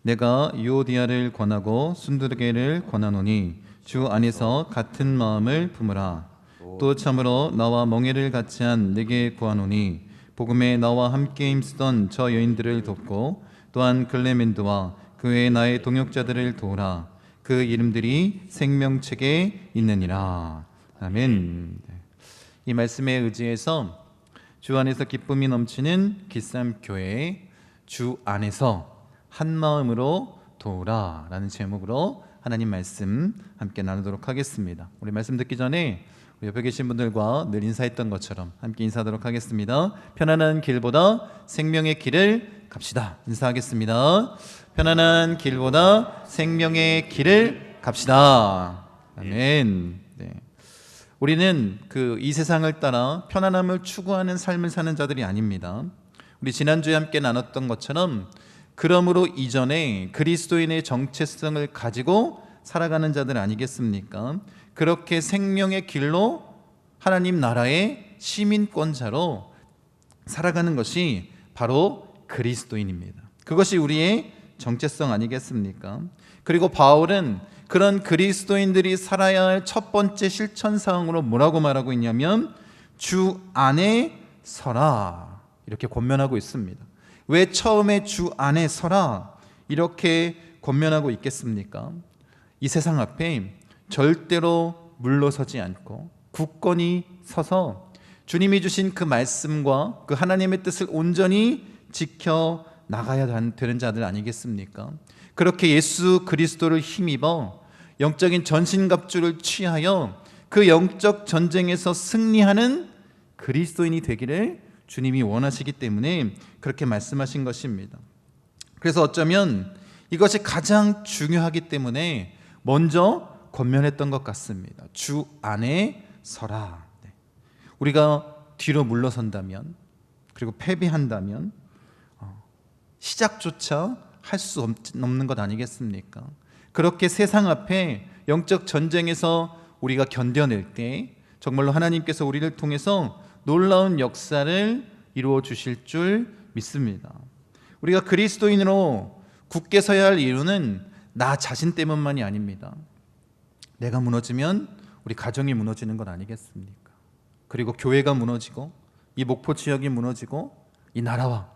내가 유오디아를 권하고 순두개를 권하노니 주 안에서 같은 마음을 품으라. 또 참으로 나와 멍에를 같이 한 네게 구하노니 복음에 나와 함께 힘쓰던 저 여인들을 돕고 또한 클레멘드와 그 외 나의 동역자들을 도우라. 그 이름들이 생명책에 있느니라. 아멘. 이 말씀에 의지해서 주 안에서 기쁨이 넘치는 기쌈교회, 주 안에서 한 마음으로 도우라 라는 제목으로 하나님 말씀 함께 나누도록 하겠습니다. 우리 말씀 듣기 전에 우리 옆에 계신 분들과 늘 인사했던 것처럼 함께 인사하도록 하겠습니다. 편안한 길보다 생명의 길을 갑시다. 인사하겠습니다. 편안한 길보다 생명의 길을 갑시다. 아멘. 네. 우리는 이 세상을 따라 편안함을 추구하는 삶을 사는 자들이 아닙니다. 우리 지난주에 함께 나눴던 것처럼 그러므로 이전에 그리스도인의 정체성을 가지고 살아가는 자들 아니겠습니까? 그렇게 생명의 길로 하나님 나라의 시민권자로 살아가는 것이 바로 그리스도인입니다. 그것이 우리의 정체성 아니겠습니까? 그리고 바울은 그런 그리스도인들이 살아야 할 첫 번째 실천 사항으로 뭐라고 말하고 있냐면 주 안에 서라 이렇게 권면하고 있습니다. 왜 처음에 주 안에 서라 이렇게 권면하고 있겠습니까? 이 세상 앞에 절대로 물러서지 않고 굳건히 서서 주님이 주신 그 말씀과 그 하나님의 뜻을 온전히 지켜 나가야 되는 자들 아니겠습니까? 그렇게 예수 그리스도를 힘입어 영적인 전신갑주를 취하여 그 영적 전쟁에서 승리하는 그리스도인이 되기를 주님이 원하시기 때문에 그렇게 말씀하신 것입니다. 그래서 어쩌면 이것이 가장 중요하기 때문에 먼저 권면했던 것 같습니다. 주 안에 서라. 우리가 뒤로 물러선다면 그리고 패배한다면 시작조차 할 수 없는 것 아니겠습니까? 그렇게 세상 앞에 영적 전쟁에서 우리가 견뎌낼 때 정말로 하나님께서 우리를 통해서 놀라운 역사를 이루어 주실 줄 믿습니다. 우리가 그리스도인으로 굳게 서야 할 이유는 나 자신 때문만이 아닙니다. 내가 무너지면 우리 가정이 무너지는 것 아니겠습니까? 그리고 교회가 무너지고 이 목포 지역이 무너지고 이 나라와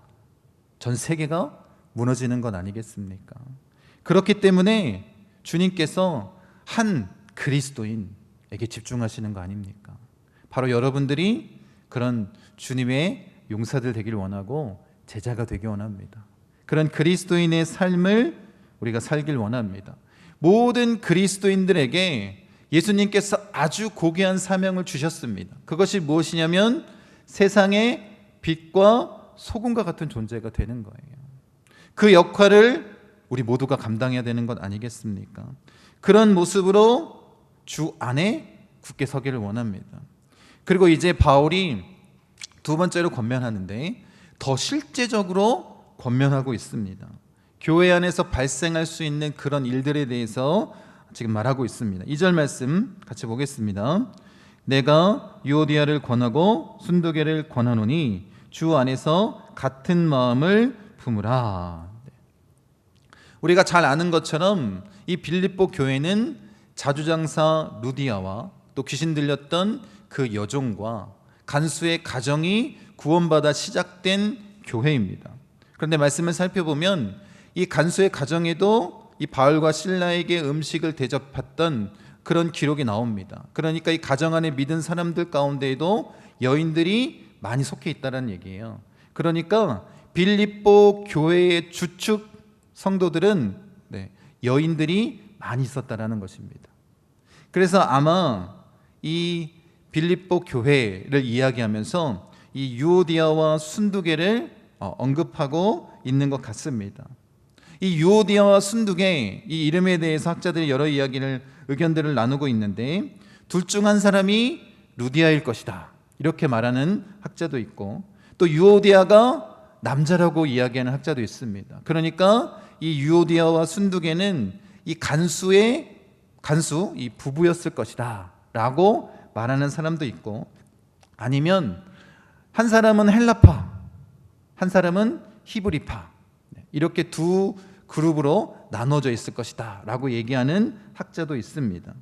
전 세계가 무너지는 것 아니겠습니까? 그렇기 때문에 주님께서 한 그리스도인에게 집중하시는 거 아닙니까? 바로 여러분들이 그런 주님의 용사들 되길 원하고 제자가 되길 원합니다. 그런 그리스도인의 삶을 우리가 살길 원합니다. 모든 그리스도인들에게 예수님께서 아주 고귀한 사명을 주셨습니다. 그것이 무엇이냐면 세상의 빛과 소금과 같은 존재가 되는 거예요. 그 역할을 우리 모두가 감당해야 되는 것 아니겠습니까? 그런 모습으로 주 안에 굳게 서기를 원합니다. 그리고 이제 바울이 두 번째로 권면하는데 더 실제적으로 권면하고 있습니다. 교회 안에서 발생할 수 있는 그런 일들에 대해서 지금 말하고 있습니다. 2절 말씀 같이 보겠습니다. 내가 유오디아를 권하고 순두개를 권하노니 주 안에서 같은 마음을 품으라. 우리가 잘 아는 것처럼 이 빌립보 교회는 자주장사 루디아와 또 귀신 들렸던 그 여종과 간수의 가정이 구원받아 시작된 교회입니다. 그런데 말씀을 살펴보면 이 간수의 가정에도 이 바울과 실라에게 음식을 대접했던 그런 기록이 나옵니다. 그러니까 이 가정 안에 믿은 사람들 가운데에도 여인들이 많이 속해 있다는 얘기예요. 그러니까 빌립보 교회의 주축 성도들은 여인들이 많이 있었다라는 것입니다. 그래서 아마 이 빌립보 교회를 이야기하면서 이 유오디아와 순두개를 언급하고 있는 것 같습니다. 이 유오디아와 순두개 이 이름에 대해서 학자들이 여러 의견들을 나누고 있는데 둘 중 한 사람이 루디아일 것이다 이렇게 말하는 학자도 있고 또 유오디아가 남자라고 이야기하는 학자도 있습니다. 그러니까 이 유오디아와 순두개는 이 간수 이 부부였을 것이다 라고 말하는 사람도 있고 아니면 한 사람은 헬라파 한 사람은 히브리파 이렇게 두 그룹으로 나눠져 있을 것이다 라고 얘기하는 학자도 있습니다.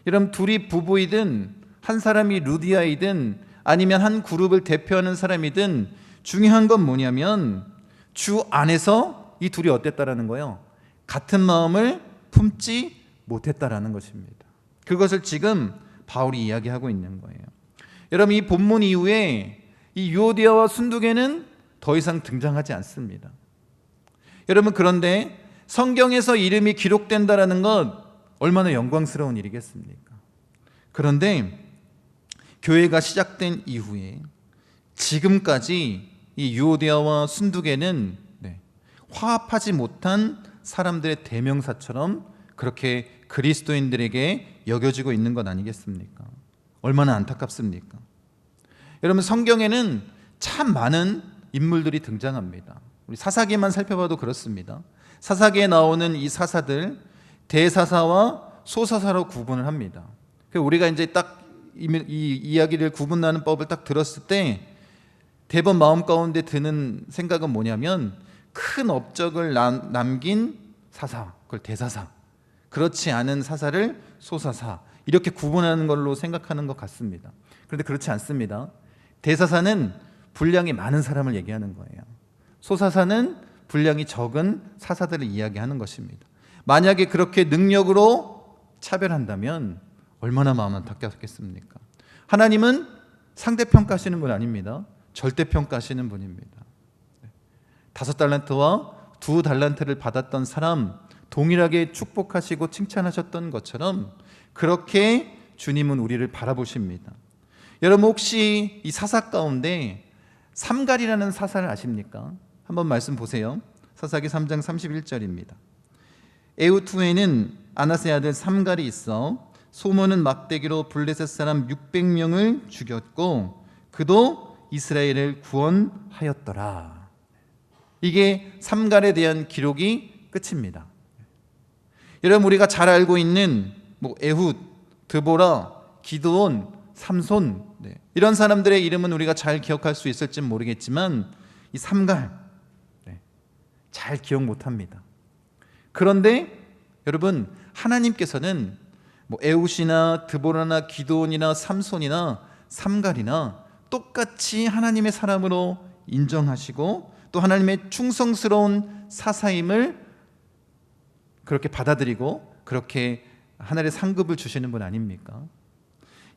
여러분, 둘이 부부이든 한 사람이 루디아이든 아니면 한 그룹을 대표하는 사람이든 중요한 건 뭐냐면 주 안에서 이 둘이 어땠다라는 거예요. 같은 마음을 품지 못했다라는 것입니다. 그것을 지금 바울이 이야기하고 있는 거예요. 여러분, 이 본문 이후에 이 유오디아와 순두개는 더 이상 등장하지 않습니다. 여러분, 그런데 성경에서 이름이 기록된다라는 것 얼마나 영광스러운 일이겠습니까? 그런데 교회가 시작된 이후에 지금까지 이 유오디아와 순두개는 화합하지 못한 사람들의 대명사처럼 그렇게 그리스도인들에게 여겨지고 있는 것 아니겠습니까? 얼마나 안타깝습니까? 여러분, 성경에는 참 많은 인물들이 등장합니다. 우리 사사기만 살펴봐도 그렇습니다. 사사기에 나오는 이 사사들 대사사와 소사사로 구분을 합니다. 우리가 이제 딱 이 이야기를 구분하는 법을 딱 들었을 때 대번 마음 가운데 드는 생각은 뭐냐면 큰 업적을 남긴 사사, 그걸 대사사, 그렇지 않은 사사를 소사사, 이렇게 구분하는 걸로 생각하는 것 같습니다. 그런데 그렇지 않습니다. 대사사는 분량이 많은 사람을 얘기하는 거예요. 소사사는 분량이 적은 사사들을 이야기하는 것입니다. 만약에 그렇게 능력으로 차별한다면 얼마나 마음 안타깝겠습니까? 하나님은 상대평가하시는 분 아닙니다. 절대평가하시는 분입니다. 5달란트와 2달란트를 받았던 사람 동일하게 축복하시고 칭찬하셨던 것처럼 그렇게 주님은 우리를 바라보십니다. 여러분, 혹시 이 사사 가운데 삼갈이라는 사사를 아십니까? 한번 말씀 보세요. 사사기 3장 31절입니다. 에훗 후에는 아나스의 아들 삼갈이 있어 소몬은 막대기로 블레셋 사람 600명을 죽였고 그도 이스라엘을 구원하였더라. 이게 삼갈에 대한 기록이 끝입니다. 여러분, 우리가 잘 알고 있는 에훗, 드보라, 기드온, 삼손, 이런 사람들의 이름은 우리가 잘 기억할 수 있을지 모르겠지만 이 삼갈 잘 기억 못합니다. 그런데 여러분, 하나님께서는 에훗이나 드보라나 기드온이나 삼손이나 삼갈이나 똑같이 하나님의 사람으로 인정하시고 또 하나님의 충성스러운 사사임을 그렇게 받아들이고 그렇게 하늘의 상급을 주시는 분 아닙니까?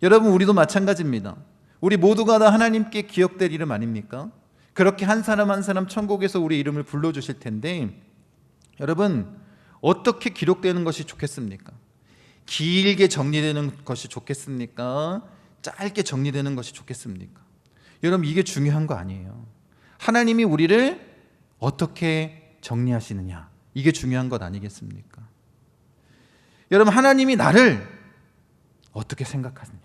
여러분, 우리도 마찬가지입니다. 우리 모두가 다 하나님께 기억될 이름 아닙니까? 그렇게 한 사람 한 사람 천국에서 우리 이름을 불러주실 텐데 여러분, 어떻게 기록되는 것이 좋겠습니까? 길게 정리되는 것이 좋겠습니까? 짧게 정리되는 것이 좋겠습니까? 여러분, 이게 중요한 거 아니에요. 하나님이 우리를 어떻게 정리하시느냐, 이게 중요한 것 아니겠습니까? 여러분, 하나님이 나를 어떻게 생각하느냐,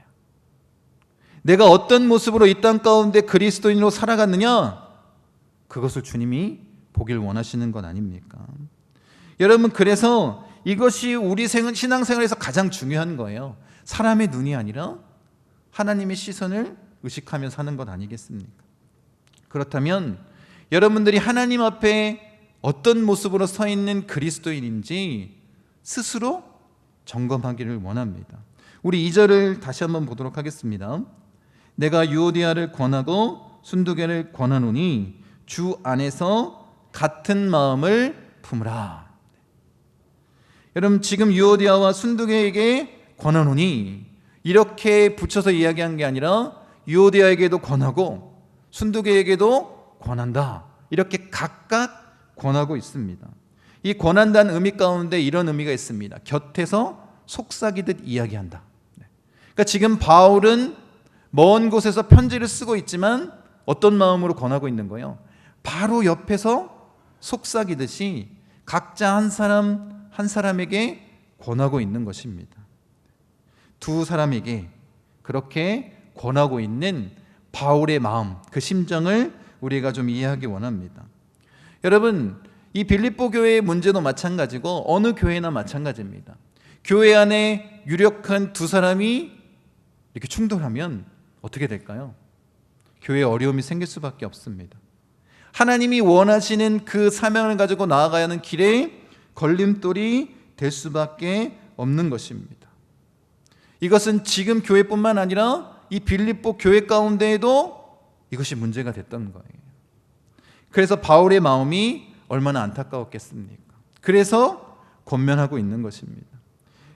내가 어떤 모습으로 이 땅 가운데 그리스도인으로 살아갔느냐, 그것을 주님이 보길 원하시는 것 아닙니까? 여러분, 그래서 이것이 우리 신앙생활에서 가장 중요한 거예요. 사람의 눈이 아니라 하나님의 시선을 의식하며 사는 것 아니겠습니까? 그렇다면 여러분들이 하나님 앞에 어떤 모습으로 서 있는 그리스도인인지 스스로 점검하기를 원합니다. 우리 2절을 다시 한번 보도록 하겠습니다. 내가 유오디아를 권하고 순두개를 권하노니 주 안에서 같은 마음을 품으라. 여러분, 지금 유오디아와 순두개에게 권하노니 이렇게 붙여서 이야기한 게 아니라 유오디아에게도 권하고 순두개에게도 권한다, 이렇게 각각 권하고 있습니다. 이 권한다는 의미 가운데 이런 의미가 있습니다. 곁에서 속삭이듯 이야기한다. 그러니까 지금 바울은 먼 곳에서 편지를 쓰고 있지만 어떤 마음으로 권하고 있는 거예요? 바로 옆에서 속삭이듯이 각자 한 사람 한 사람에게 권하고 있는 것입니다. 두 사람에게 그렇게 권하고 있는 바울의 마음, 그 심정을 우리가 좀 이해하기 원합니다. 여러분, 이 빌립보 교회의 문제도 마찬가지고 어느 교회나 마찬가지입니다. 교회 안에 유력한 두 사람이 이렇게 충돌하면 어떻게 될까요? 교회에 어려움이 생길 수밖에 없습니다. 하나님이 원하시는 그 사명을 가지고 나아가야 하는 길에 걸림돌이 될 수밖에 없는 것입니다. 이것은 지금 교회뿐만 아니라 이 빌립보 교회 가운데에도 이것이 문제가 됐던 거예요. 그래서 바울의 마음이 얼마나 안타까웠겠습니까? 그래서 권면하고 있는 것입니다.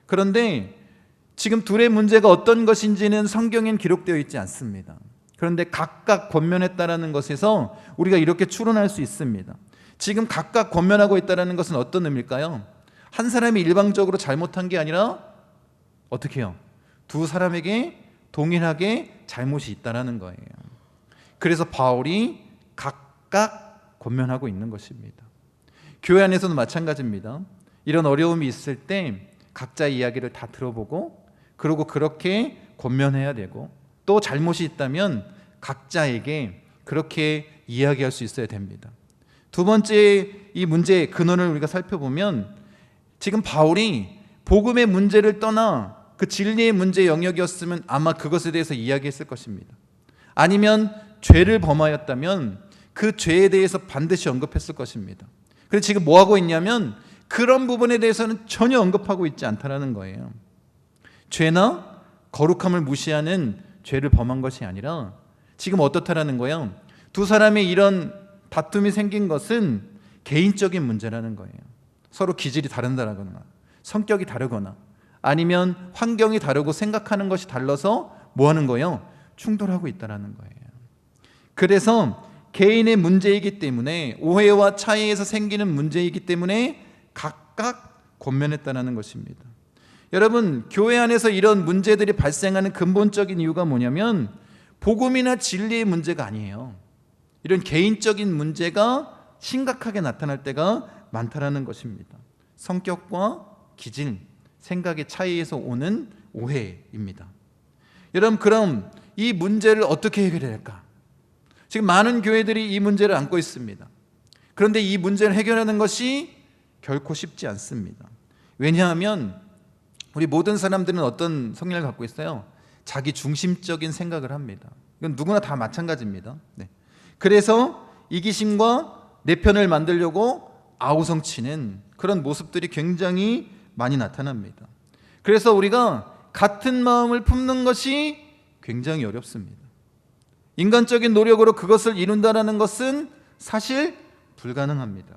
그런데 지금 둘의 문제가 어떤 것인지는 성경엔 기록되어 있지 않습니다. 그런데 각각 권면했다라는 것에서 우리가 이렇게 추론할 수 있습니다. 지금 각각 권면하고 있다는 것은 어떤 의미일까요? 한 사람이 일방적으로 잘못한 게 아니라 어떻게 해요? 두 사람에게 동일하게 잘못이 있다는 거예요. 그래서 바울이 각각 권면하고 있는 것입니다. 교회 안에서도 마찬가지입니다. 이런 어려움이 있을 때 각자 이야기를 다 들어보고 그리고 그렇게 권면해야 되고 또 잘못이 있다면 각자에게 그렇게 이야기할 수 있어야 됩니다. 두 번째 이 문제의 근원을 우리가 살펴보면 지금 바울이 복음의 문제를 떠나 그 진리의 문제 영역이었으면 아마 그것에 대해서 이야기했을 것입니다. 아니면 죄를 범하였다면 그 죄에 대해서 반드시 언급했을 것입니다. 그래서 지금 뭐 하고 있냐면 그런 부분에 대해서는 전혀 언급하고 있지 않다라는 거예요. 죄나 거룩함을 무시하는 죄를 범한 것이 아니라 지금 어떻다라는 거예요? 두 사람의 이런 다툼이 생긴 것은 개인적인 문제라는 거예요. 서로 기질이 다른다거나 성격이 다르거나 아니면 환경이 다르고 생각하는 것이 달라서 뭐 하는 거예요? 충돌하고 있다는 거예요. 그래서 개인의 문제이기 때문에 오해와 차이에서 생기는 문제이기 때문에 각각 권면했다는 것입니다. 여러분, 교회 안에서 이런 문제들이 발생하는 근본적인 이유가 뭐냐면 복음이나 진리의 문제가 아니에요. 이런 개인적인 문제가 심각하게 나타날 때가 많다라는 것입니다. 성격과 기질, 생각의 차이에서 오는 오해입니다. 여러분, 그럼 이 문제를 어떻게 해결해야 할까? 지금 많은 교회들이 이 문제를 안고 있습니다. 그런데 이 문제를 해결하는 것이 결코 쉽지 않습니다. 왜냐하면 우리 모든 사람들은 어떤 성향을 갖고 있어요? 자기 중심적인 생각을 합니다. 이건 누구나 다 마찬가지입니다. 네. 그래서 이기심과 내 편을 만들려고 아우성치는 그런 모습들이 굉장히 많이 나타납니다. 그래서 우리가 같은 마음을 품는 것이 굉장히 어렵습니다. 인간적인 노력으로 그것을 이룬다는 것은 사실 불가능합니다.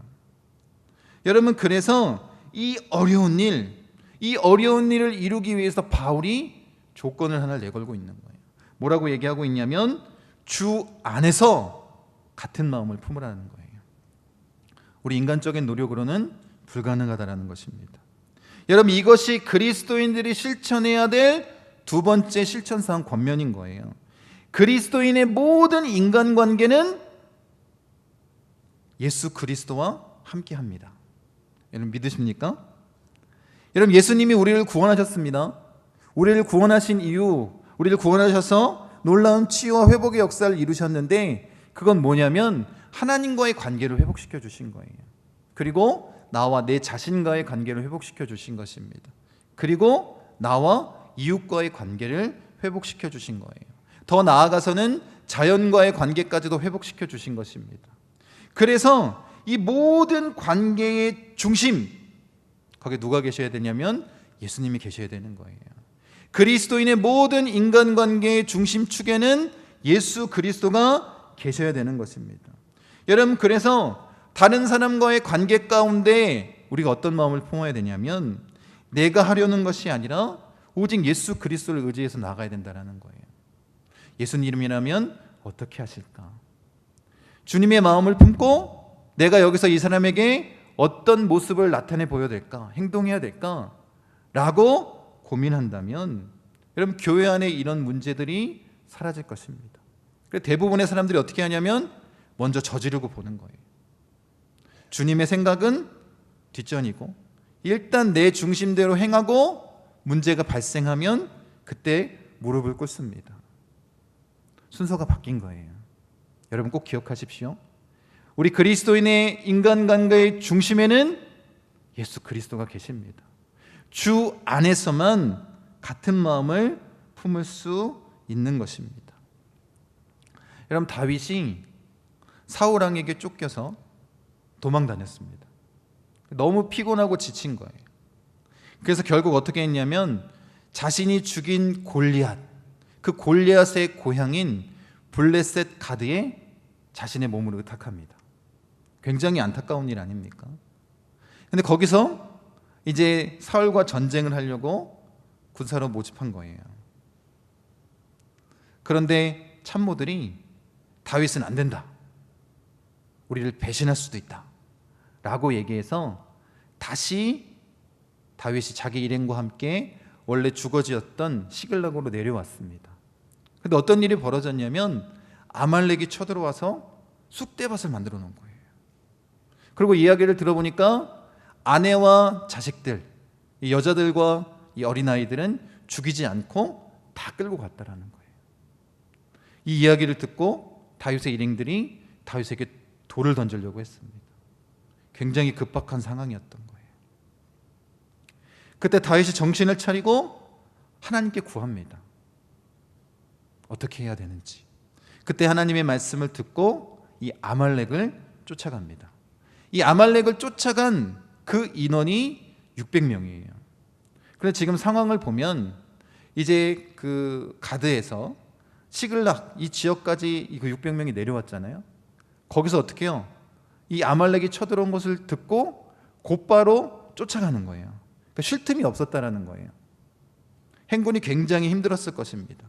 여러분, 그래서 이 어려운 일을 이루기 위해서 바울이 조건을 하나 내걸고 있는 거예요. 뭐라고 얘기하고 있냐면 주 안에서 같은 마음을 품으라는 거예요. 우리 인간적인 노력으로는 불가능하다는 것입니다. 여러분, 이것이 그리스도인들이 실천해야 될 두 번째 실천사항 권면인 거예요. 그리스도인의 모든 인간관계는 예수 그리스도와 함께합니다. 여러분, 믿으십니까? 여러분, 예수님이 우리를 구원하셨습니다. 우리를 구원하신 이유, 우리를 구원하셔서 놀라운 치유와 회복의 역사를 이루셨는데 그건 뭐냐면 하나님과의 관계를 회복시켜 주신 거예요. 그리고 나와 내 자신과의 관계를 회복시켜 주신 것입니다. 그리고 나와 이웃과의 관계를 회복시켜 주신 거예요. 더 나아가서는 자연과의 관계까지도 회복시켜 주신 것입니다. 그래서 이 모든 관계의 중심, 거기에 누가 계셔야 되냐면 예수님이 계셔야 되는 거예요. 그리스도인의 모든 인간관계의 중심축에는 예수 그리스도가 계셔야 되는 것입니다. 여러분, 그래서 다른 사람과의 관계 가운데 우리가 어떤 마음을 품어야 되냐면 내가 하려는 것이 아니라 오직 예수 그리스도를 의지해서 나가야 된다는 거예요. 예수님이라면 어떻게 하실까? 주님의 마음을 품고 내가 여기서 이 사람에게 어떤 모습을 나타내 보여야 될까? 행동해야 될까? 라고 고민한다면 여러분, 교회 안에 이런 문제들이 사라질 것입니다. 대부분의 사람들이 어떻게 하냐면 먼저 저지르고 보는 거예요. 주님의 생각은 뒷전이고 일단 내 중심대로 행하고 문제가 발생하면 그때 무릎을 꿇습니다. 순서가 바뀐 거예요. 여러분, 꼭 기억하십시오. 우리 그리스도인의 인간관계의 중심에는 예수 그리스도가 계십니다. 주 안에서만 같은 마음을 품을 수 있는 것입니다. 여러분, 다윗이 사울 왕에게 쫓겨서 도망 다녔습니다. 너무 피곤하고 지친 거예요. 그래서 결국 어떻게 했냐면 자신이 죽인 골리앗, 그 골리앗의 고향인 블레셋 가드에 자신의 몸을 의탁합니다. 굉장히 안타까운 일 아닙니까? 근데 거기서 이제 사울과 전쟁을 하려고 군사로 모집한 거예요. 그런데 참모들이 다윗은 안 된다, 우리를 배신할 수도 있다 라고 얘기해서 다시 다윗이 자기 일행과 함께 원래 주거지였던 시글락으로 내려왔습니다. 근데 어떤 일이 벌어졌냐면 아말렉이 쳐들어와서 쑥대밭을 만들어 놓은 거예요. 그리고 이야기를 들어보니까 아내와 자식들, 이 여자들과 이 어린아이들은 죽이지 않고 다 끌고 갔다라는 거예요. 이 이야기를 듣고 다윗의 일행들이 다윗에게 돌을 던지려고 했습니다. 굉장히 급박한 상황이었던 거예요. 그때 다윗이 정신을 차리고 하나님께 구합니다. 어떻게 해야 되는지. 그때 하나님의 말씀을 듣고 이 아말렉을 쫓아갑니다. 이 아말렉을 쫓아간 그 인원이 600명이에요. 그래서 지금 상황을 보면 이제 그 가드에서 시글락 이 지역까지 그 600명이 내려왔잖아요. 거기서 어떻게 해요? 이 아말렉이 쳐들어온 것을 듣고 곧바로 쫓아가는 거예요. 그러니까 쉴 틈이 없었다라는 거예요. 행군이 굉장히 힘들었을 것입니다.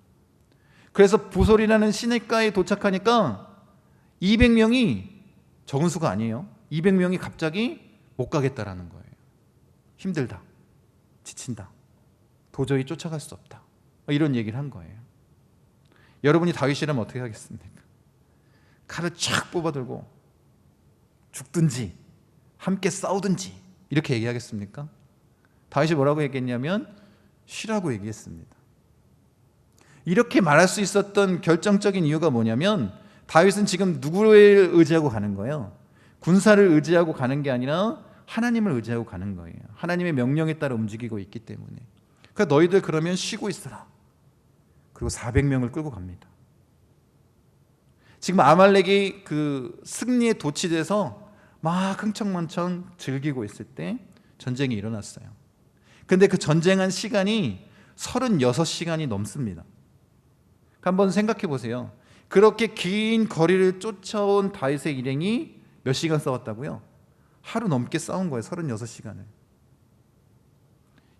그래서 부솔이라는 시냇가에 도착하니까 200명이 적은 수가 아니에요. 200명이 갑자기 못 가겠다라는 거예요. 힘들다, 지친다, 도저히 쫓아갈 수 없다, 이런 얘기를 한 거예요. 여러분이 다윗이라면 어떻게 하겠습니까? 칼을 쫙 뽑아들고 죽든지 함께 싸우든지 이렇게 얘기하겠습니까? 다윗이 뭐라고 얘기했냐면 쉬라고 얘기했습니다. 이렇게 말할 수 있었던 결정적인 이유가 뭐냐면 다윗은 지금 누구를 의지하고 가는 거예요? 군사를 의지하고 가는 게 아니라 하나님을 의지하고 가는 거예요. 하나님의 명령에 따라 움직이고 있기 때문에. 그러니까 너희들 그러면 쉬고 있어라. 그리고 400명을 끌고 갑니다. 지금 아말렉이 그 승리에 도취돼서 막 흥청망청 즐기고 있을 때 전쟁이 일어났어요. 근데 그 전쟁한 시간이 36시간이 넘습니다. 한번 생각해 보세요. 그렇게 긴 거리를 쫓아온 다윗의 일행이 몇 시간 싸웠다고요? 하루 넘게 싸운 거예요. 36시간을.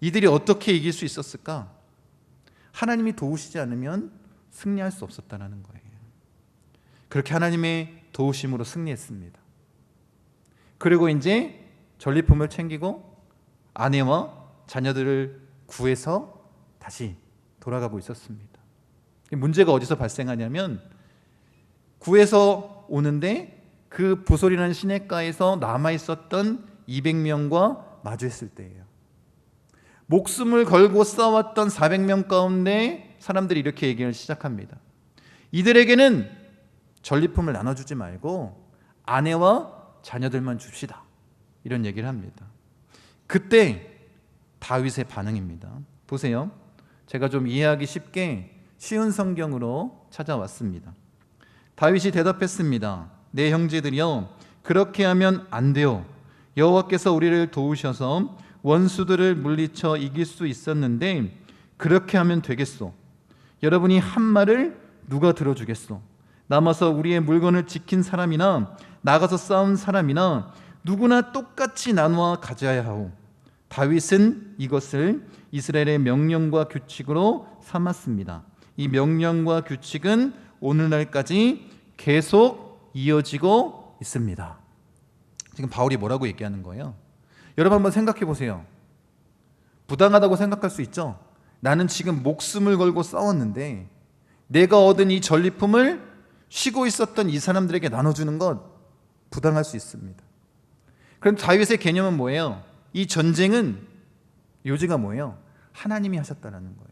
이들이 어떻게 이길 수 있었을까? 하나님이 도우시지 않으면 승리할 수 없었다는 거예요. 그렇게 하나님의 도우심으로 승리했습니다. 그리고 이제 전리품을 챙기고 아내와 자녀들을 구해서 다시 돌아가고 있었습니다. 문제가 어디서 발생하냐면 구해서 오는데 그 부솔이라는 시냇가에서 남아있었던 200명과 마주했을 때예요. 목숨을 걸고 싸웠던 400명 가운데 사람들이 이렇게 얘기를 시작합니다. 이들에게는 전리품을 나눠주지 말고 아내와 자녀들만 줍시다, 이런 얘기를 합니다. 그때 다윗의 반응입니다. 보세요. 제가 좀 이해하기 쉽게 쉬운 성경으로 찾아왔습니다. 다윗이 대답했습니다. 내 형제들이여, 그렇게 하면 안 돼요. 여호와께서 우리를 도우셔서 원수들을 물리쳐 이길 수 있었는데 그렇게 하면 되겠소? 여러분이 한 말을 누가 들어주겠소? 남아서 우리의 물건을 지킨 사람이나 나가서 싸운 사람이나 누구나 똑같이 나누어 가져야 하오. 다윗은 이것을 이스라엘의 명령과 규칙으로 삼았습니다. 이 명령과 규칙은 오늘날까지 계속 이어지고 있습니다. 지금 바울이 뭐라고 얘기하는 거예요? 여러분 한번 생각해 보세요. 부당하다고 생각할 수 있죠? 나는 지금 목숨을 걸고 싸웠는데 내가 얻은 이 전리품을 쉬고 있었던 이 사람들에게 나눠주는 것 부당할 수 있습니다. 그럼 다윗의 개념은 뭐예요? 이 전쟁은 요지가 뭐예요? 하나님이 하셨다는 거예요.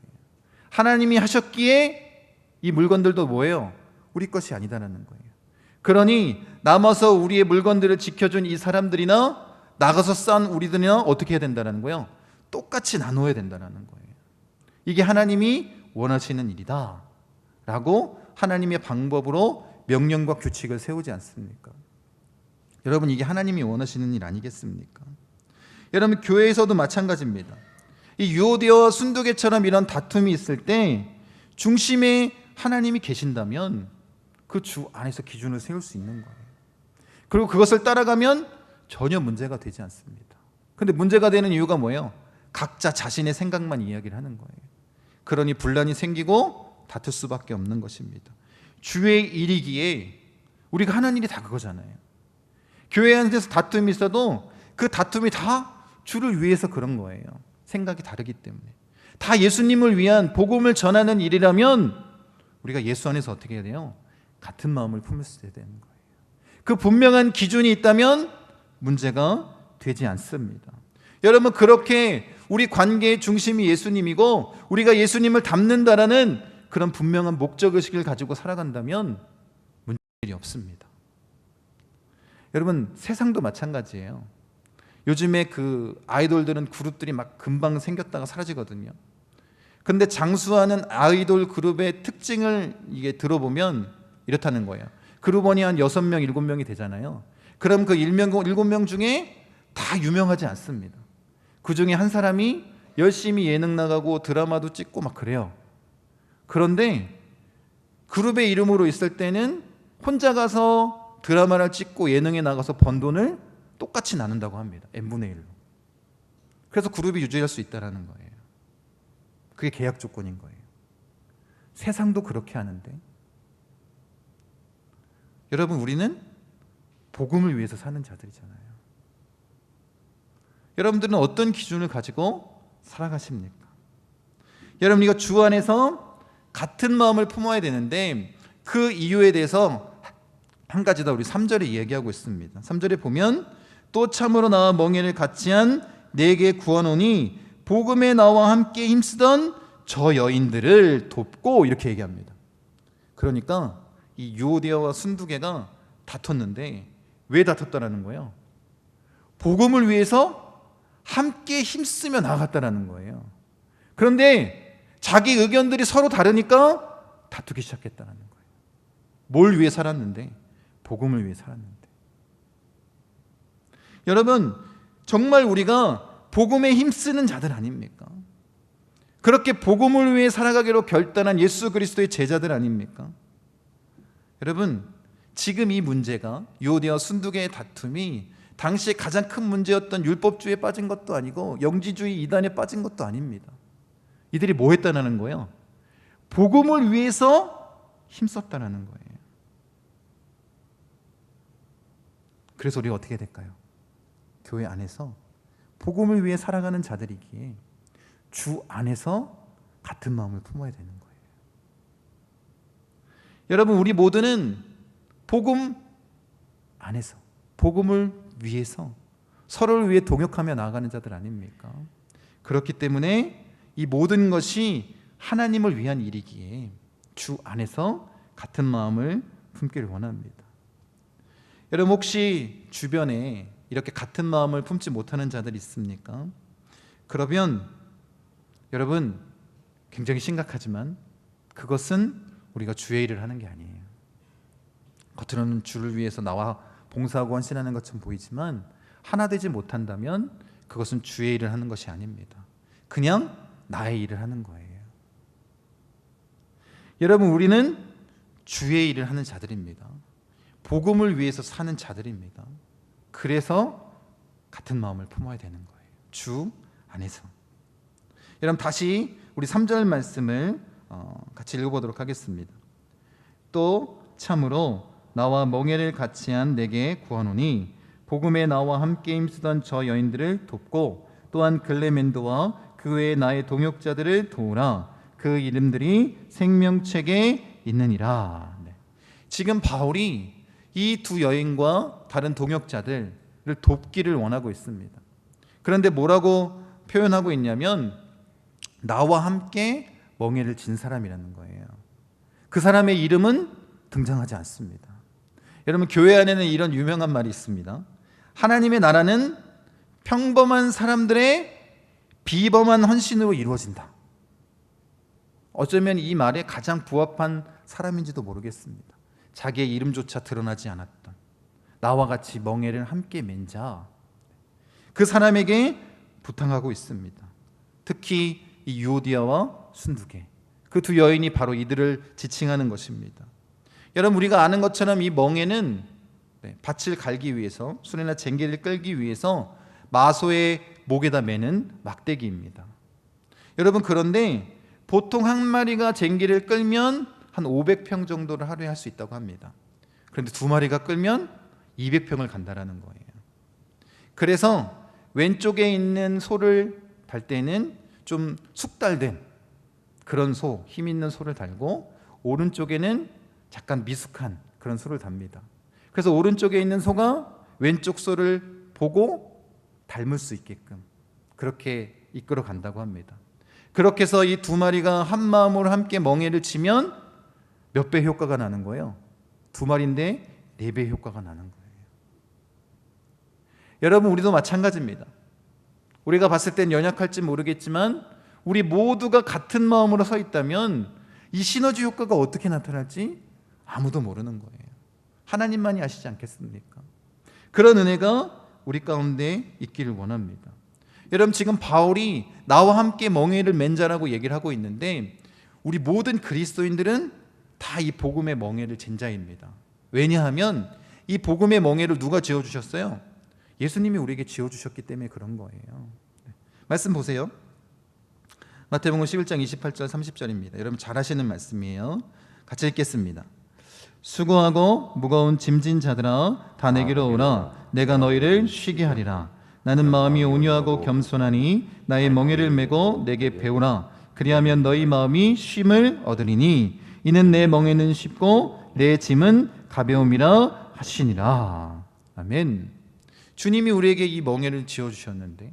하나님이 하셨기에 이 물건들도 뭐예요? 우리 것이 아니다라는 거예요. 그러니 남아서 우리의 물건들을 지켜준 이 사람들이나 나가서 싼 우리들이나 어떻게 해야 된다는 거예요? 똑같이 나눠야 된다는 거예요. 이게 하나님이 원하시는 일이다 라고 하나님의 방법으로 명령과 규칙을 세우지 않습니까? 여러분, 이게 하나님이 원하시는 일 아니겠습니까? 여러분 교회에서도 마찬가지입니다. 이 유오디아와 순두개처럼 이런 다툼이 있을 때 중심에 하나님이 계신다면 그 주 안에서 기준을 세울 수 있는 거예요. 그리고 그것을 따라가면 전혀 문제가 되지 않습니다. 근데 문제가 되는 이유가 뭐예요? 각자 자신의 생각만 이야기를 하는 거예요. 그러니 분란이 생기고 다툴 수밖에 없는 것입니다. 주의 일이기에 우리가 하는 일이 다 그거잖아요. 교회 안에서 다툼이 있어도 그 다툼이 다 주를 위해서 그런 거예요. 생각이 다르기 때문에. 다 예수님을 위한 복음을 전하는 일이라면 우리가 예수 안에서 어떻게 해야 돼요? 같은 마음을 품었어야 되는 거예요. 그 분명한 기준이 있다면 문제가 되지 않습니다. 여러분 그렇게 우리 관계의 중심이 예수님이고 우리가 예수님을 닮는다라는 그런 분명한 목적의식을 가지고 살아간다면 문제가 없습니다. 여러분 세상도 마찬가지예요. 요즘에 그 아이돌들은 그룹들이 막 금방 생겼다가 사라지거든요. 근데 장수하는 아이돌 그룹의 특징을 이게 들어보면 이렇다는 거예요. 그룹원이 한 6명, 7명이 되잖아요. 그럼 그 7명 중에 다 유명하지 않습니다. 그 중에 한 사람이 열심히 예능 나가고 드라마도 찍고 막 그래요. 그런데 그룹의 이름으로 있을 때는 혼자 가서 드라마를 찍고 예능에 나가서 번 돈을 똑같이 나눈다고 합니다. n분의 1로. 그래서 그룹이 유지할 수 있다는 거예요. 그게 계약 조건인 거예요. 세상도 그렇게 하는데 여러분 우리는 복음을 위해서 사는 자들이잖아요. 여러분들은 어떤 기준을 가지고 살아가십니까? 여러분 이거 주 안에서 같은 마음을 품어야 되는데 그 이유에 대해서 한 가지 더 우리 3절에 이야기하고 있습니다. 3절에 보면 또 참으로 나와 멍에를 같이 한 내게 구하노니 복음에 나와 함께 힘쓰던 저 여인들을 돕고 이렇게 얘기합니다. 그러니까 이 유오디아와 순두개가 다퉜는데 왜 다퉜다라는 거예요? 복음을 위해서 함께 힘쓰며 나아갔다라는 거예요. 그런데 자기 의견들이 서로 다르니까 다투기 시작했다는 거예요. 뭘 위해 살았는데? 복음을 위해 살았는데. 여러분 정말 우리가 복음에 힘쓰는 자들 아닙니까? 그렇게 복음을 위해 살아가기로 결단한 예수 그리스도의 제자들 아닙니까? 여러분 지금 이 문제가 유오디아와 순두개의 다툼이 당시에 가장 큰 문제였던 율법주의에 빠진 것도 아니고 영지주의 이단에 빠진 것도 아닙니다. 이들이 뭐 했다는 거예요? 복음을 위해서 힘썼다는 거예요. 그래서 우리가 어떻게 될까요? 교회 안에서 복음을 위해 살아가는 자들이기에 주 안에서 같은 마음을 품어야 되는 거예요. 여러분 우리 모두는 복음 안에서 복음을 위해서 서로를 위해 동역하며 나아가는 자들 아닙니까? 그렇기 때문에 이 모든 것이 하나님을 위한 일이기에 주 안에서 같은 마음을 품기를 원합니다. 여러분 혹시 주변에 이렇게 같은 마음을 품지 못하는 자들 있습니까? 그러면 여러분 굉장히 심각하지만 그것은 우리가 주의 일을 하는 게 아니에요. 겉으로는 주를 위해서 나와 봉사하고 헌신하는 것처럼 보이지만 하나 되지 못한다면 그것은 주의 일을 하는 것이 아닙니다. 그냥 나의 일을 하는 거예요. 여러분 우리는 주의 일을 하는 자들입니다. 복음을 위해서 사는 자들입니다. 그래서 같은 마음을 품어야 되는 거예요. 주 안에서. 여러분 다시 우리 3절 말씀을 같이 읽어보도록 하겠습니다. 또 참으로 나와 멍에를 같이 한 내게 구하노니 복음에 나와 함께 힘쓰던 저 여인들을 돕고 또한 글레멘도와 그 외에 나의 동역자들을 도우라. 그 이름들이 생명책에 있느니라. 네. 지금 바울이 이 두 여인과 다른 동역자들을 돕기를 원하고 있습니다. 그런데 뭐라고 표현하고 있냐면 나와 함께 멍에를 진 사람이라는 거예요. 그 사람의 이름은 등장하지 않습니다. 여러분 교회 안에는 이런 유명한 말이 있습니다. 하나님의 나라는 평범한 사람들의 비범한 헌신으로 이루어진다. 어쩌면 이 말에 가장 부합한 사람인지도 모르겠습니다. 자기의 이름조차 드러나지 않았던 나와 같이 멍에를 함께 맨 자. 그 사람에게 부탁하고 있습니다. 특히 이 유오디아와 순두계, 그 두 여인이 바로 이들을 지칭하는 것입니다. 여러분, 우리가 아는 것처럼 이 멍에는 밭을 갈기 위해서, 수레나 쟁기를 끌기 위해서 마소의 목에다 매는 막대기입니다. 여러분, 그런데 보통 한 마리가 쟁기를 끌면 한 500평 정도를 하루에 할 수 있다고 합니다. 그런데 두 마리가 끌면 200평을 간다라는 거예요. 그래서 왼쪽에 있는 소를 달 때는 좀 숙달된 그런 소, 힘 있는 소를 달고, 오른쪽에는 약간 미숙한 그런 소를 답니다. 그래서 오른쪽에 있는 소가 왼쪽 소를 보고 닮을 수 있게끔 그렇게 이끌어 간다고 합니다. 그렇게 해서 이 두 마리가 한 마음으로 함께 멍에를 치면 몇 배 효과가 나는 거예요? 두 마리인데 4배 효과가 나는 거예요. 여러분, 우리도 마찬가지입니다. 우리가 봤을 땐 연약할지 모르겠지만 우리 모두가 같은 마음으로 서 있다면 이 시너지 효과가 어떻게 나타날지 아무도 모르는 거예요. 하나님만이 아시지 않겠습니까? 그런 은혜가 우리 가운데 있기를 원합니다. 여러분, 지금 바울이 나와 함께 멍에를 맨 자라고 얘기를 하고 있는데, 우리 모든 그리스도인들은 다 이 복음의 멍에를 진 자입니다. 왜냐하면 이 복음의 멍에를 누가 지어주셨어요? 예수님이 우리에게 지어주셨기 때문에 그런 거예요. 말씀 보세요. 마태복음 11장 28절 30절입니다. 여러분 잘 아시는 말씀이에요. 같이 읽겠습니다. 수고하고 무거운 짐진 자들아 다 내게로 오라. 내가 너희를 쉬게 하리라. 나는 마음이 온유하고 겸손하니 나의 멍에를 메고 내게 배우라. 그리하면 너희 마음이 쉼을 얻으리니 이는 내 멍에는 쉽고 내 짐은 가벼움이라 하시니라. 아멘. 주님이 우리에게 이 멍에를 지어주셨는데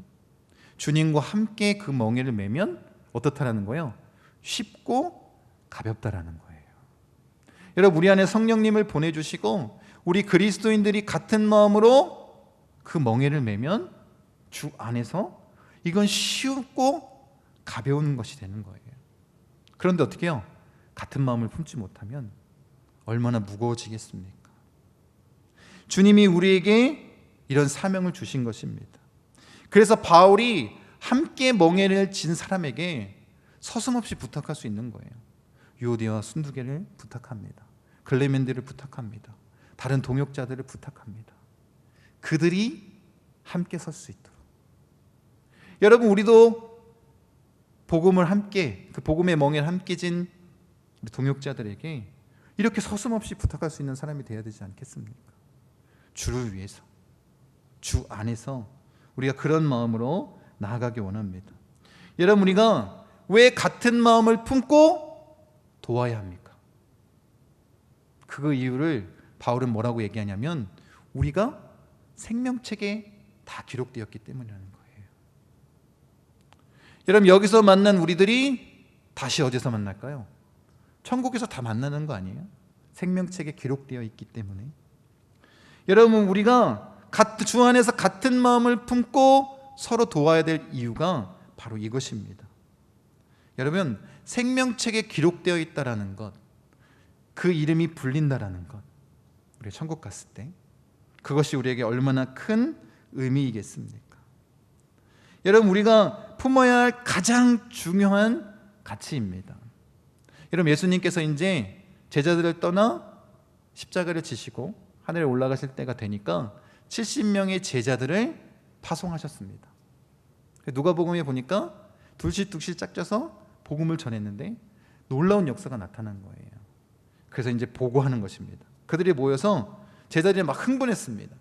주님과 함께 그 멍에를 메면 어떻다라는 거예요? 쉽고 가볍다라는 거예요. 여러분, 우리 안에 성령님을 보내주시고 우리 그리스도인들이 같은 마음으로 그 멍에를 메면 주 안에서 이건 쉽고 가벼운 것이 되는 거예요. 그런데 어떻게 해요? 같은 마음을 품지 못하면 얼마나 무거워지겠습니까? 주님이 우리에게 이런 사명을 주신 것입니다. 그래서 바울이 함께 멍에를 진 사람에게 서슴없이 부탁할 수 있는 거예요. 유오디아와 순두계를 부탁합니다. 글레멘드를 부탁합니다. 다른 동역자들을 부탁합니다. 그들이 함께 설 수 있도록. 여러분, 우리도 복음을 함께, 그 복음의 멍에를 함께 진 동역자들에게 이렇게 서슴없이 부탁할 수 있는 사람이 되어야 되지 않겠습니까? 주를 위해서, 주 안에서 우리가 그런 마음으로 나아가기 원합니다. 여러분, 우리가 왜 같은 마음을 품고 도와야 합니까? 그 이유를 바울은 뭐라고 얘기하냐면 우리가 생명책에 다 기록되었기 때문이라는 거예요. 여러분, 여기서 만난 우리들이 다시 어디서 만날까요? 천국에서 다 만나는 거 아니에요? 생명책에 기록되어 있기 때문에. 여러분, 우리가 주 안에서 같은 마음을 품고 서로 도와야 될 이유가 바로 이것입니다. 여러분, 생명책에 기록되어 있다라는 것, 그 이름이 불린다라는 것, 우리가 천국 갔을 때 그것이 우리에게 얼마나 큰 의미이겠습니까? 여러분, 우리가 품어야 할 가장 중요한 가치입니다. 여러분, 예수님께서 이제 제자들을 떠나 십자가를 지시고 하늘에 올라가실 때가 되니까 70명의 제자들을 파송하셨습니다. 누가복음에 보니까 둘씩 짝져서 복음을 전했는데 놀라운 역사가 나타난 거예요. 그래서 이제 보고하는 것입니다. 그들이 모여서 제자들이 막 흥분했습니다.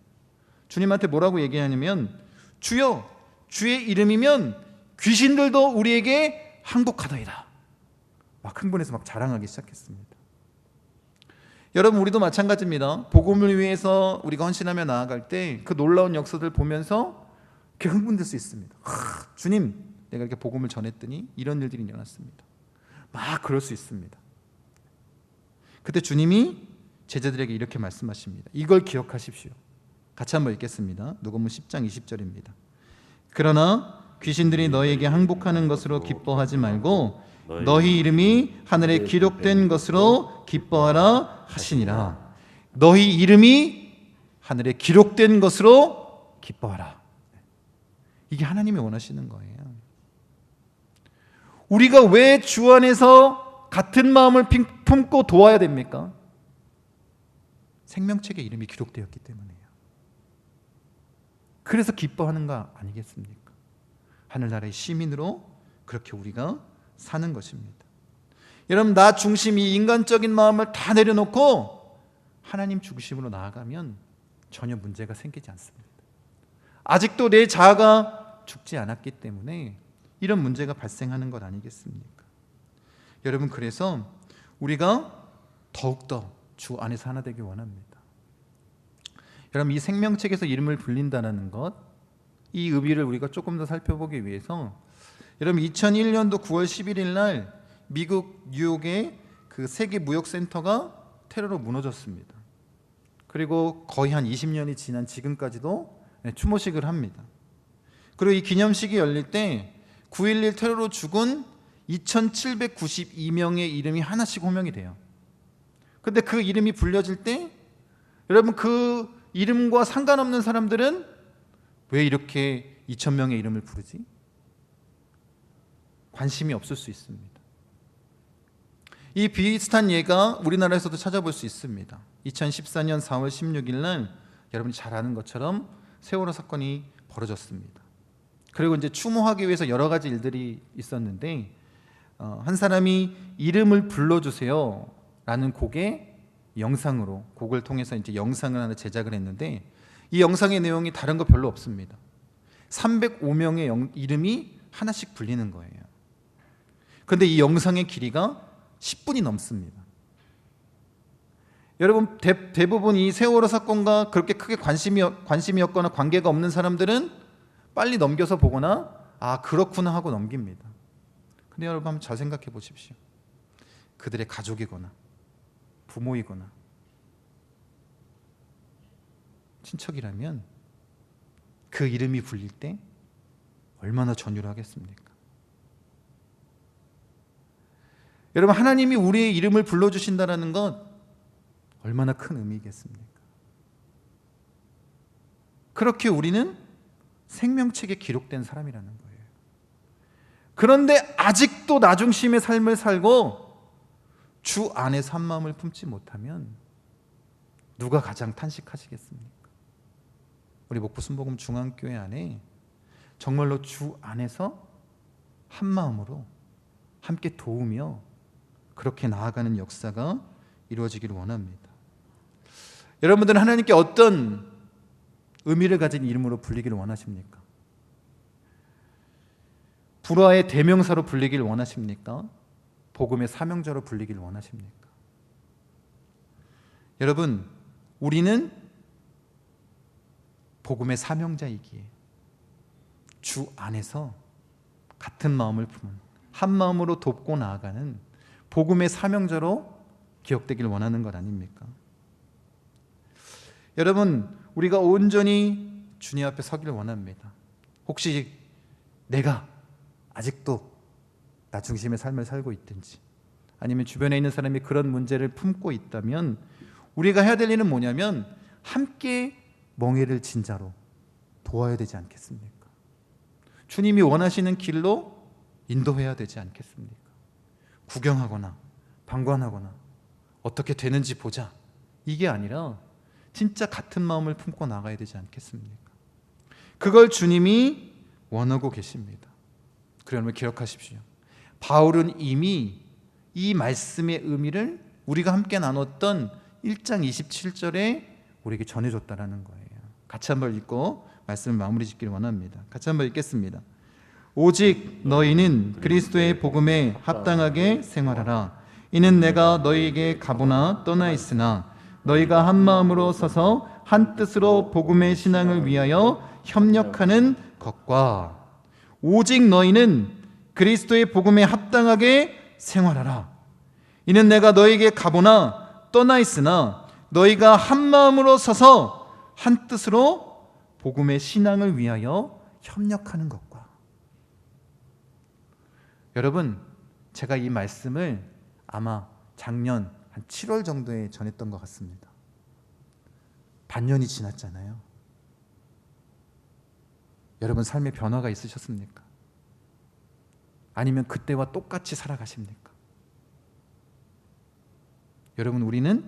주님한테 뭐라고 얘기하냐면 주여, 주의 이름이면 귀신들도 우리에게 항복하더이다. 막 흥분해서 막 자랑하기 시작했습니다. 여러분, 우리도 마찬가지입니다. 복음을 위해서 우리가 헌신하며 나아갈 때 그 놀라운 역사들 보면서 이렇게 흥분될 수 있습니다. 주님, 내가 이렇게 복음을 전했더니 이런 일들이 일어났습니다. 막 그럴 수 있습니다. 그때 주님이 제자들에게 이렇게 말씀하십니다. 이걸 기억하십시오. 같이 한번 읽겠습니다. 누가복음 10장 20절입니다. 그러나 귀신들이 너희에게 항복하는 것으로 기뻐하지 말고 너희 이름이 하늘에 기록된 것으로 기뻐하라 하시니라. 너희 이름이 하늘에 기록된 것으로 기뻐하라. 이게 하나님이 원하시는 거예요. 우리가 왜 주 안에서 같은 마음을 품고 도와야 됩니까? 생명책에 이름이 기록되었기 때문이에요. 그래서 기뻐하는 거 아니겠습니까? 하늘나라의 시민으로 그렇게 우리가 사는 것입니다. 여러분, 나 중심이 인간적인 마음을 다 내려놓고 하나님 중심으로 나아가면 전혀 문제가 생기지 않습니다. 아직도 내 자아가 죽지 않았기 때문에 이런 문제가 발생하는 것 아니겠습니까? 여러분, 그래서 우리가 더욱더 주 안에서 하나 되길 원합니다. 여러분, 이 생명책에서 이름을 불린다는 것, 이 의미를 우리가 조금 더 살펴보기 위해서 여러분, 2001년도 9월 11일 날 미국 뉴욕의 그 세계 무역센터가 테러로 무너졌습니다. 그리고 거의 한 20년이 지난 지금까지도 추모식을 합니다. 그리고 이 기념식이 열릴 때 9.11 테러로 죽은 2792명의 이름이 하나씩 호명이 돼요. 근데 그 이름이 불려질 때 여러분, 그 이름과 상관없는 사람들은 왜 이렇게 2000명의 이름을 부르지? 관심이 없을 수 있습니다. 이 비슷한 예가 우리나라에서도 찾아볼 수 있습니다. 2014년 4월 16일 날 여러분이 잘 아는 것처럼 세월호 사건이 벌어졌습니다. 그리고 이제 추모하기 위해서 여러 가지 일들이 있었는데 한 사람이 이름을 불러주세요 라는 곡의 영상으로, 곡을 통해서 이제 영상을 하나 제작을 했는데 이 영상의 내용이 다른 거 별로 없습니다. 305명의 이름이 하나씩 불리는 거예요. 그런데 이 영상의 길이가 10분이 넘습니다. 여러분, 대부분 이 세월호 사건과 그렇게 크게 관심이었거나 관계가 없는 사람들은 빨리 넘겨서 보거나 아, 그렇구나 하고 넘깁니다. 근데 여러분, 한번 잘 생각해 보십시오. 그들의 가족이거나 부모이거나 친척이라면 그 이름이 불릴 때 얼마나 전율을 하겠습니까? 여러분, 하나님이 우리의 이름을 불러주신다는 것 얼마나 큰 의미겠습니까? 그렇게 우리는 생명책에 기록된 사람이라는 거예요. 그런데 아직도 나 중심의 삶을 살고 주 안에서 한 마음을 품지 못하면 누가 가장 탄식하시겠습니까? 우리 목포 순복음 중앙교회 안에 정말로 주 안에서 한 마음으로 함께 도우며 그렇게 나아가는 역사가 이루어지기를 원합니다. 여러분들은 하나님께 어떤 의미를 가진 이름으로 불리기를 원하십니까? 불화의 대명사로 불리기를 원하십니까? 복음의 사명자로 불리기를 원하십니까? 여러분, 우리는 복음의 사명자이기에 주 안에서 같은 마음을 품은, 한 마음으로 돕고 나아가는 복음의 사명자로 기억되길 원하는 것 아닙니까? 여러분, 우리가 온전히 주님 앞에 서기를 원합니다. 혹시 내가 아직도 나 중심의 삶을 살고 있든지 아니면 주변에 있는 사람이 그런 문제를 품고 있다면 우리가 해야 될 일은 뭐냐면 함께 멍에를 진 자로 도와야 되지 않겠습니까? 주님이 원하시는 길로 인도해야 되지 않겠습니까? 구경하거나 방관하거나 어떻게 되는지 보자, 이게 아니라 진짜 같은 마음을 품고 나가야 되지 않겠습니까? 그걸 주님이 원하고 계십니다. 그러면 기억하십시오. 바울은 이미 이 말씀의 의미를 우리가 함께 나눴던 1장 27절에 우리에게 전해줬다라는 거예요. 같이 한번 읽고 말씀을 마무리 짓기를 원합니다. 같이 한번 읽겠습니다. 오직 너희는 그리스도의 복음에 합당하게 생활하라. 이는 내가 너희에게 가보나 떠나 있으나 너희가 한 마음으로 서서 한 뜻으로 복음의 신앙을 위하여 협력하는 것과, 오직 너희는 그리스도의 복음에 합당하게 생활하라. 이는 내가 너희에게 가보나 떠나 있으나 너희가 한 마음으로 서서 한 뜻으로 복음의 신앙을 위하여 협력하는 것과. 여러분, 제가 이 말씀을 아마 작년 한 7월 정도에 전했던 것 같습니다. 반년이 지났잖아요. 여러분 삶의 변화가 있으셨습니까? 아니면 그때와 똑같이 살아가십니까? 여러분, 우리는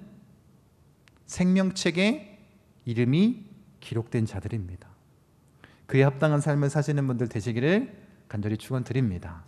생명책에 이름이 기록된 자들입니다. 그에 합당한 삶을 사시는 분들 되시기를 간절히 축원드립니다.